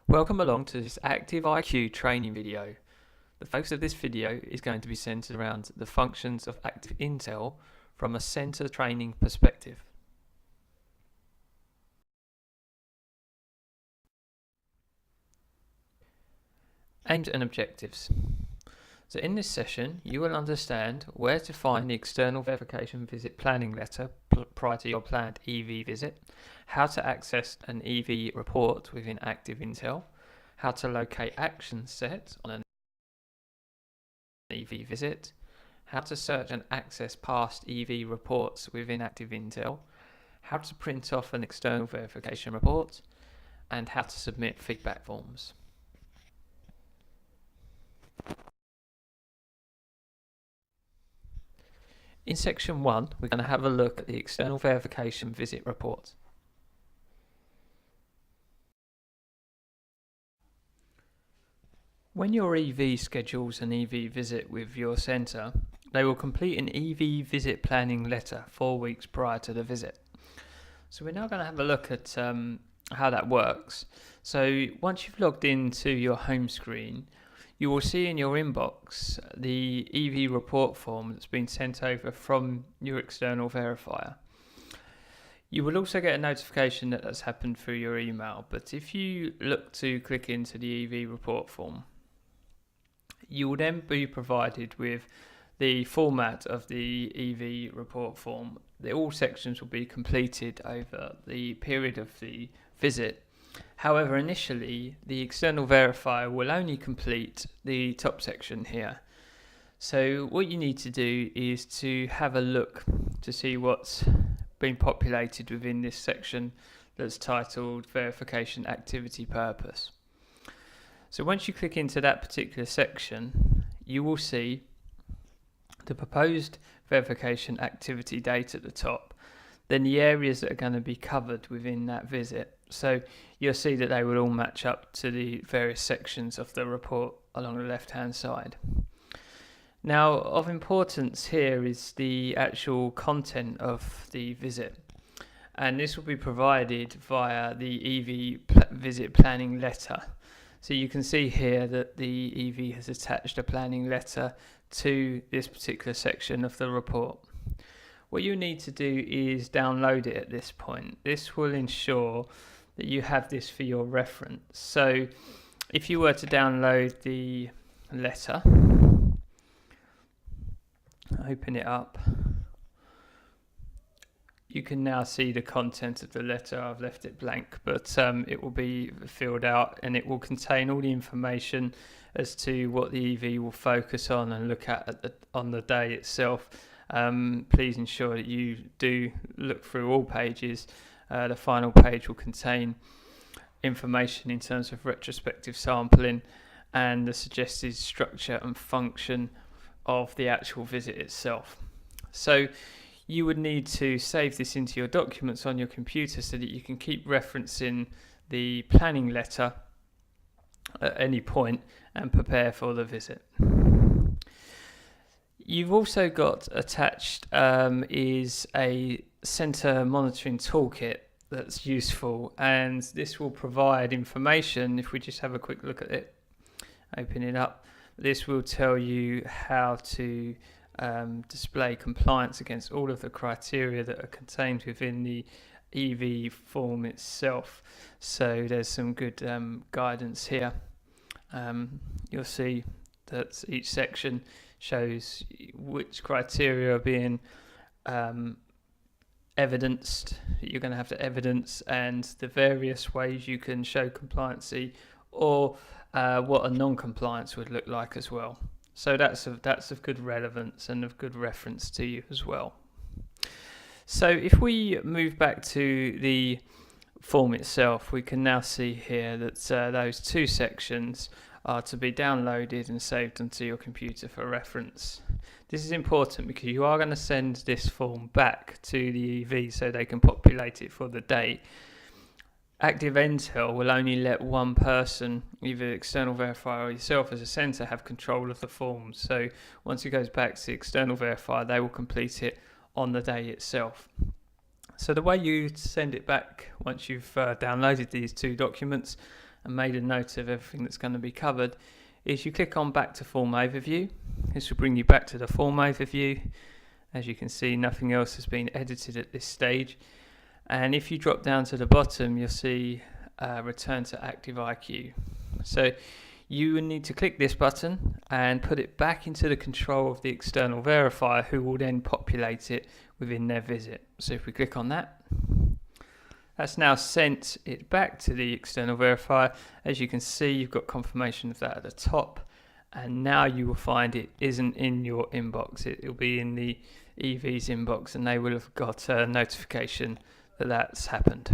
Welcome along to this Active IQ training video. The focus of this video is going to be centered around the functions of Active Intel from a center training perspective. Aims and objectives. So in this session, you will understand where to find the external verification visit planning letter prior to your planned EV visit, how to access an EV report within Active Intel, how to locate action sets on an EV visit, how to search and access past EV reports within Active Intel, how to print off an external verification report, and how to submit feedback forms. In section 1, we're going to have a look at the external verification visit report. When your EV schedules an EV visit with your centre, they will complete an EV visit planning letter 4 weeks prior to the visit. So we're now going to have a look at how that works. So once you've logged into your home screen, you will see in your inbox the EV report form that's been sent over from your external verifier. You will also get a notification that that's happened through your email, but if you look to click into the EV report form, you will then be provided with the format of the EV report form. All sections will be completed over the period of the visit. However, initially, the external verifier will only complete the top section here. So what you need to do is to have a look to see what's been populated within this section that's titled Verification Activity Purpose. So once you click into that particular section, you will see the proposed verification activity date at the top, then the areas that are going to be covered within that visit. So you'll see that they will all match up to the various sections of the report along the left hand side. Now, of importance here is the actual content of the visit, and this will be provided via the EV visit planning letter. So you can see here that the EV has attached a planning letter to this particular section of the report. What you need to do is download it at this point. This will ensure that you have this for your reference. So if you were to download the letter, open it up, you can now see the content of the letter. I've left it blank, but it will be filled out and it will contain all the information as to what the EV will focus on and look at on the day itself. Please ensure that you do look through all pages. The final page will contain information in terms of retrospective sampling and the suggested structure and function of the actual visit itself. So you would need to save this into your documents on your computer so that you can keep referencing the planning letter at any point and prepare for the visit. You've also got attached is a center monitoring toolkit that's useful, and this will provide information. If we just have a quick look at it, open it up, this will tell you how to display compliance against all of the criteria that are contained within the EV form itself. So there's some good guidance here. You'll see that each section shows which criteria are being evidenced, you're going to have to evidence, and the various ways you can show compliancy, or what a non-compliance would look like as well. So that's of good relevance and of good reference to you as well. So if we move back to the form itself, we can now see here that those two sections are to be downloaded and saved onto your computer for reference. This is important because you are going to send this form back to the EV so they can populate it for the day. Active Intel will only let one person, either external verifier or yourself as a centre, have control of the form. So once it goes back to the external verifier, they will complete it on the day itself. So the way you send it back once you've downloaded these two documents and made a note of everything that's going to be covered, is you click on back to form overview. This will bring you back to the form overview. As you can see, nothing else has been edited at this stage. And if you drop down to the bottom, you'll see return to Active IQ. So you will need to click this button and put it back into the control of the external verifier, who will then populate it within their visit. So if we click on that, that's now sent it back to the external verifier. As you can see, you've got confirmation of that at the top, and now you will find it isn't in your inbox. It will be in the EV's inbox, and they will have got a notification that that's happened.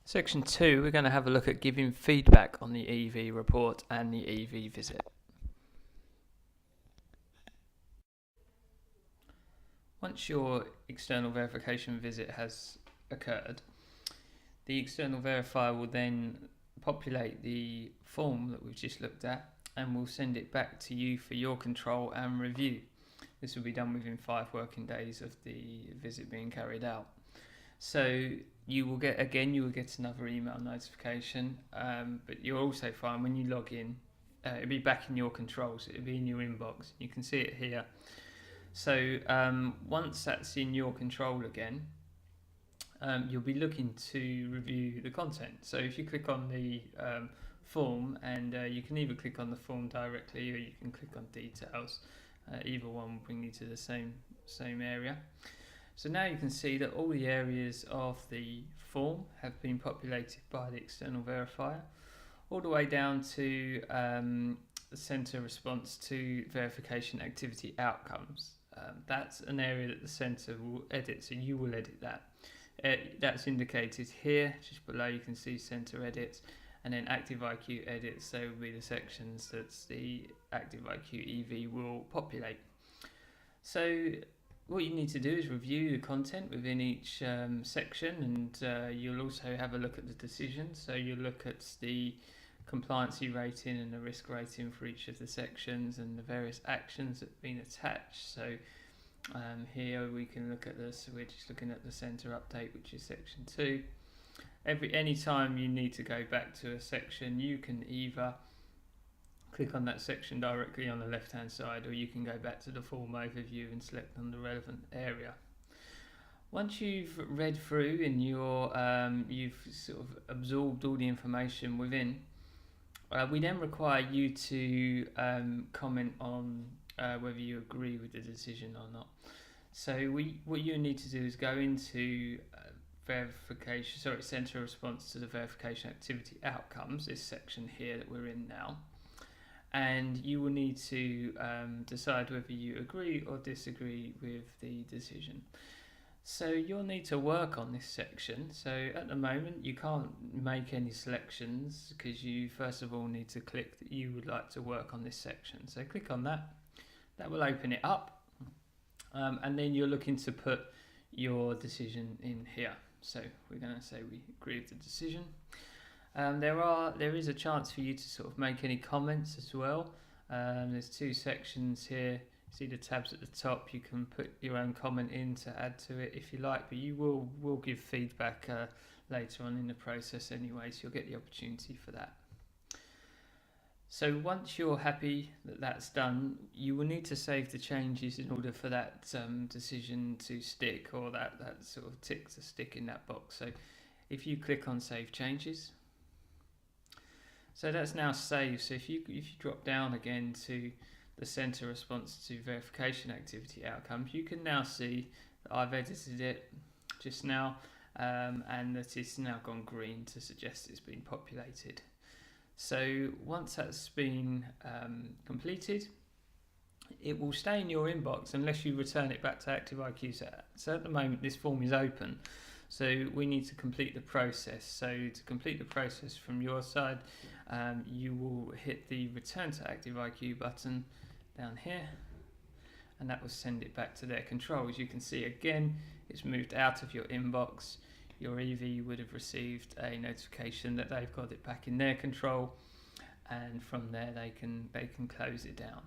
Section 2, we're going to have a look at giving feedback on the EV report and the EV visit. Once your external verification visit has occurred, the external verifier will then populate the form that we've just looked at and will send it back to you for your control and review. This will be done within 5 working days of the visit being carried out. So you will get another email notification, but you'll also find when you log in, it'll be back in your controls, it'll be in your inbox. You can see it here. So once that's in your control again, you'll be looking to review the content. So if you click on the form, and you can either click on the form directly or you can click on details, either one will bring you to the same area. So now you can see that all the areas of the form have been populated by the external verifier, all the way down to the centre response to verification activity outcomes. That's an area that the centre will edit, so you will edit that. That's indicated here, just below you can see centre edits, and then Active IQ edits, so will be the sections that the Active IQ EV will populate. So what you need to do is review the content within each section, and you'll also have a look at the decisions. So you'll look at the compliancy rating and the risk rating for each of the sections and the various actions that have been attached. So here we can look at this, so we're just looking at the centre update, which is section 2. Any time you need to go back to a section, you can either click on that section directly on the left hand side, or you can go back to the form overview and select on the relevant area. Once you've read through and you've sort of absorbed all the information within, we then require you to comment on whether you agree with the decision or not. So what you need to do is go into centre response to the verification activity outcomes, this section here that we're in now, and you will need to decide whether you agree or disagree with the decision. So you'll need to work on this section. So at the moment you can't make any selections because you first of all need to click that you would like to work on this section. So click on that. That will open it up, and then you're looking to put your decision in here. So we're going to say we agree with the decision. There is a chance for you to sort of make any comments as well. There's 2 sections here. See the tabs at the top. You can put your own comment in to add to it if you like, but you will give feedback later on in the process anyway, so you'll get the opportunity for that. So once you're happy that that's done, you will need to save the changes in order for that decision to stick, or that sort of tick to stick in that box. So if you click on Save Changes, so that's now saved. So if you drop down again to the centre response to verification activity outcomes, you can now see that I've edited it just now, and that it's now gone green to suggest it's been populated. So once that's been completed, it will stay in your inbox unless you return it back to Active IQ. So at the moment this form is open, so we need to complete the process. So to complete the process from your side, you will hit the Return to Active IQ button down here, and that will send it back to their control. As you can see, again, it's moved out of your inbox. Your EV would have received a notification that they've got it back in their control, and from there they can close it down.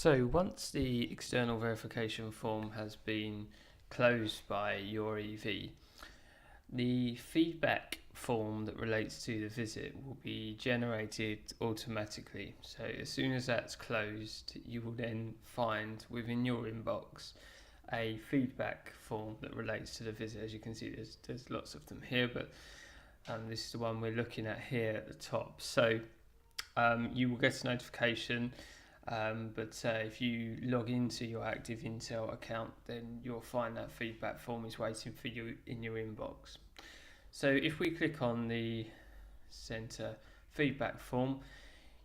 So once the external verification form has been closed by your EV, the feedback form that relates to the visit will be generated automatically. So as soon as that's closed, you will then find within your inbox a feedback form that relates to the visit. As you can see, there's lots of them here, but this is the one we're looking at here at the top. So you will get a notification, but if you log into your Active Intel account, then you'll find that feedback form is waiting for you in your inbox. So if we click on the center feedback form,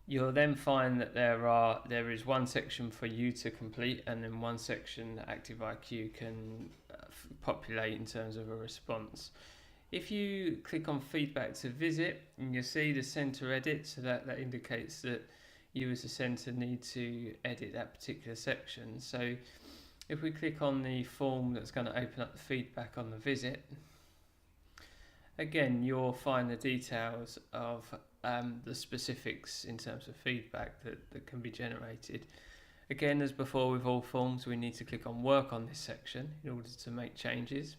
you'll then find that there is one section for you to complete, and then one section that ActiveIQ can populate in terms of a response. If you click on feedback to visit, and you'll see the center edit, so that indicates that you as a center need to edit that particular section. So if we click on the form that's going to open up the feedback on the visit, again you'll find the details of the specifics in terms of feedback that can be generated. Again, as before with all forms, we need to click on work on this section in order to make changes.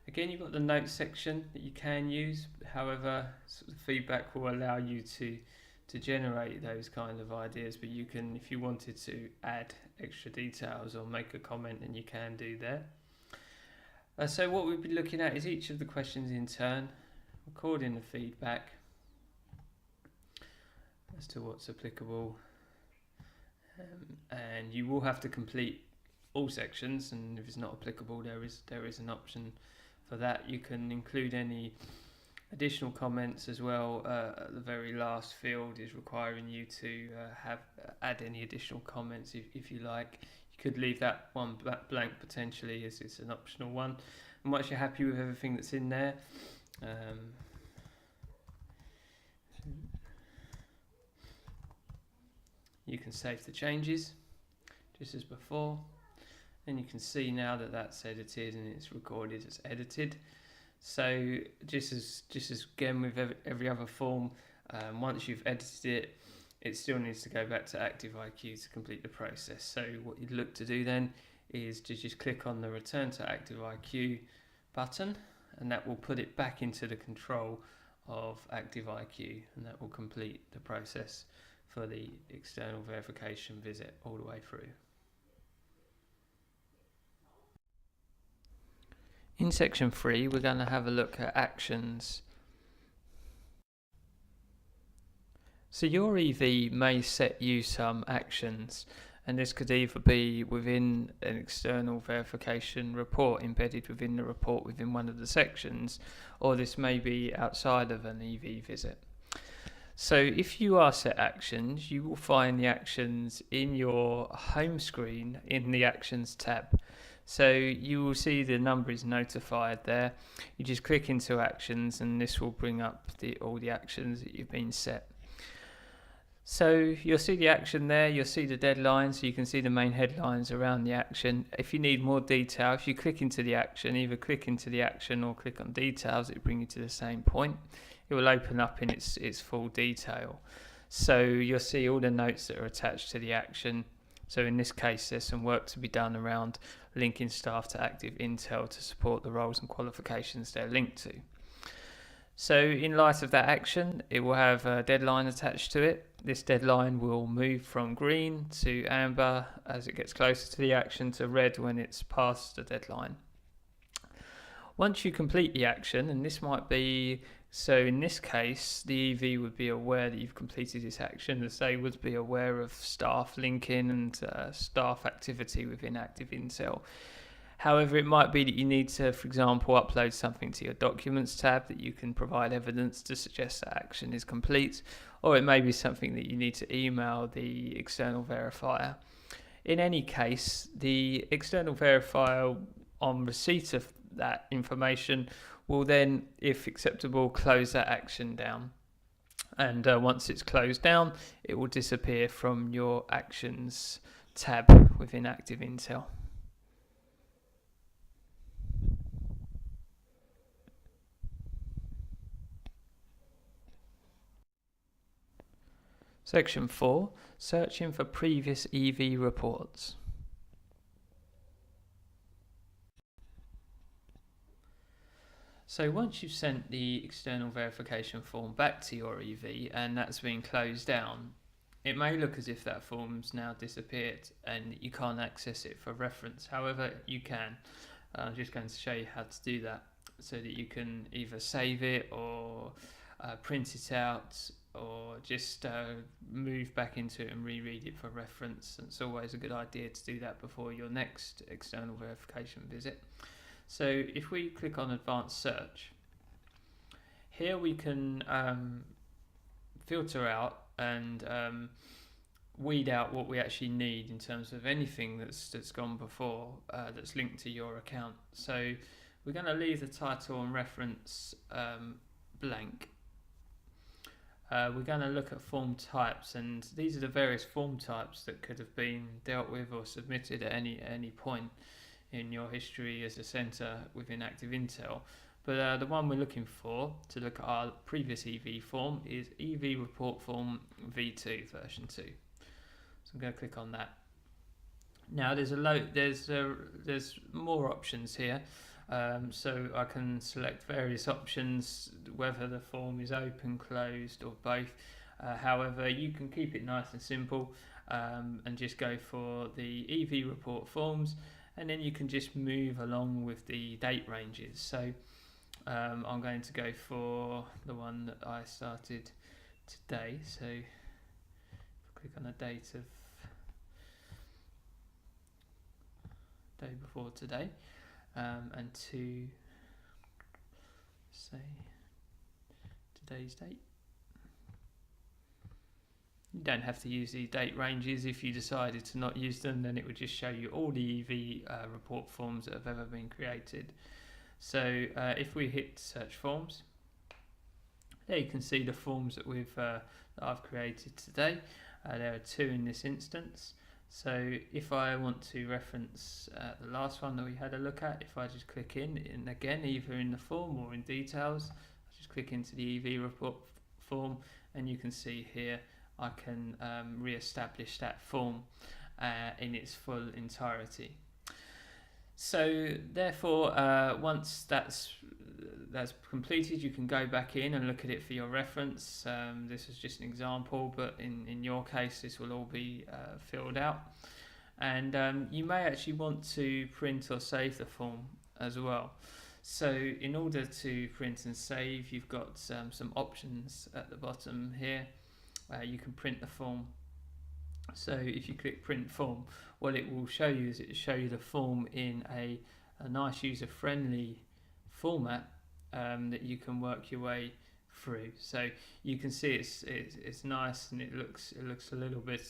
Again, you've got the notes section that you can use. However, sort of feedback will allow you to generate those kind of ideas, but you can, if you wanted to add extra details or make a comment, then you can do there. So what we'll be looking at is each of the questions in turn, recording the feedback as to what's applicable, and you will have to complete all sections, and if it's not applicable, there is an option for that. You can include any additional comments as well. At the very last field is requiring you to add any additional comments if you like. You could leave that one blank potentially, as it's an optional one. And once you're happy with everything that's in there, you can save the changes just as before. And you can see now that that's edited and it's recorded as edited. So just as again with every other form, once you've edited it, it still needs to go back to ActiveIQ to complete the process. So what you'd look to do then is to just click on the Return to ActiveIQ button, and that will put it back into the control of ActiveIQ, and that will complete the process for the external verification visit all the way through. In section 3, we're going to have a look at actions. So your EV may set you some actions, and this could either be within an external verification report embedded within the report within one of the sections, or this may be outside of an EV visit. So if you are set actions, you will find the actions in your home screen in the Actions tab. So you will see the number is notified there. You just click into Actions, and this will bring up all the actions that you've been set. So you'll see the action there, you'll see the deadline, so you can see the main headlines around the action. If you need more detail, if you click into the action, either click into the action or click on details, it will bring you to the same point. It will open up in its full detail. So you'll see all the notes that are attached to the action. So in this case, there's some work to be done around linking staff to Active Intel to support the roles and qualifications they're linked to. So in light of that action, it will have a deadline attached to it. This deadline will move from green to amber as it gets closer to the action, to red when it's past the deadline. Once you complete the action, and this might be, so in this case, the EV would be aware that you've completed this action, as they would be aware of staff linking and staff activity within Active Intel. However, it might be that you need to, for example, upload something to your Documents tab that you can provide evidence to suggest that action is complete, or it may be something that you need to email the external verifier. In any case, the external verifier, on receipt of that information, will then, if acceptable, close that action down. And once it's closed down, it will disappear from your Actions tab within Active Intel. Section 4, searching for previous EV reports. So once you've sent the external verification form back to your EV and that's been closed down, it may look as if that form's now disappeared and you can't access it for reference. However, you can. I'm just going to show you how to do that so that you can either save it or print it out, or just move back into it and reread it for reference. It's always a good idea to do that before your next external verification visit. So if we click on Advanced Search, here we can filter out and weed out what we actually need in terms of anything that's gone before that's linked to your account. So we're going to leave the title and reference blank. We're going to look at form types, and these are the various form types that could have been dealt with or submitted at any point in your history as a centre within Active Intel. But the one we're looking for to look at our previous EV form is EV Report Form V2 version 2. So I'm going to click on that. Now there's more options here. So I can select various options, whether the form is open, closed, or both. However, you can keep it nice and simple and just go for the EV report forms, and then you can just move along with the date ranges. So I'm going to go for the one that I started today. So click on the date of day before today. And to say today's date. You don't have to use the date ranges. If you decided to not use them, then it would just show you all the EV report forms that have ever been created. So if we hit search forms, there you can see the forms that that I've created today. There are 2 in this instance. So if I want to reference the last one that we had a look at, if I just click in again, either in the form or in details, I just click into the EV report form, and you can see here I can re-establish that form in its full entirety. So therefore, once that's completed, you can go back in and look at it for your reference. This is just an example, but in your case this will all be filled out, and you may actually want to print or save the form as well. So in order to print and save, you've got some options at the bottom here. You can print the form. So if you click print form, what it will show you is it will show you the form in a nice user-friendly format that you can work your way through. So you can see it's nice, and it looks a little bit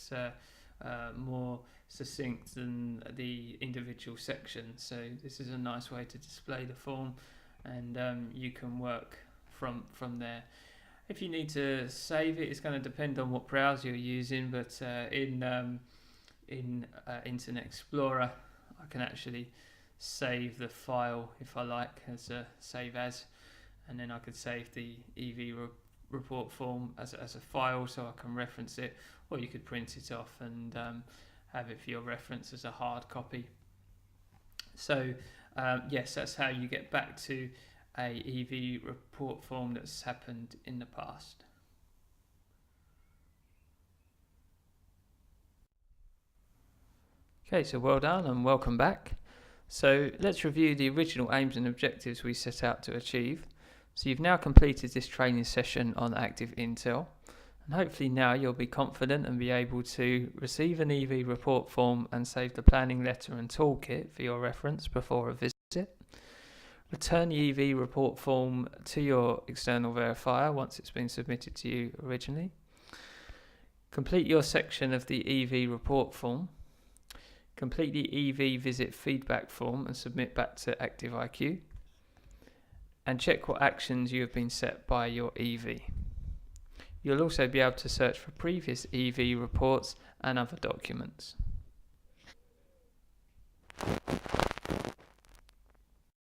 more succinct than the individual sections. So this is a nice way to display the form, and you can work from there. If you need to save it, it's going to depend on what browser you're using, but in Internet Explorer, I can actually save the file if I like as a save as, and then I could save the EV report form as a file so I can reference it, or you could print it off and have it for your reference as a hard copy. So yes, that's how you get back to a EV report form that's happened in the past. Okay, so well done and welcome back. So let's review the original aims and objectives we set out to achieve. So you've now completed this training session on Active Intel, and hopefully now you'll be confident and be able to receive an EV report form and save the planning letter and toolkit for your reference before a visit. Return the EV report form to your external verifier once it's been submitted to you originally. Complete your section of the EV report form. Complete the EV visit feedback form and submit back to ActiveIQ. And check what actions you have been set by your EV. You'll also be able to search for previous EV reports and other documents.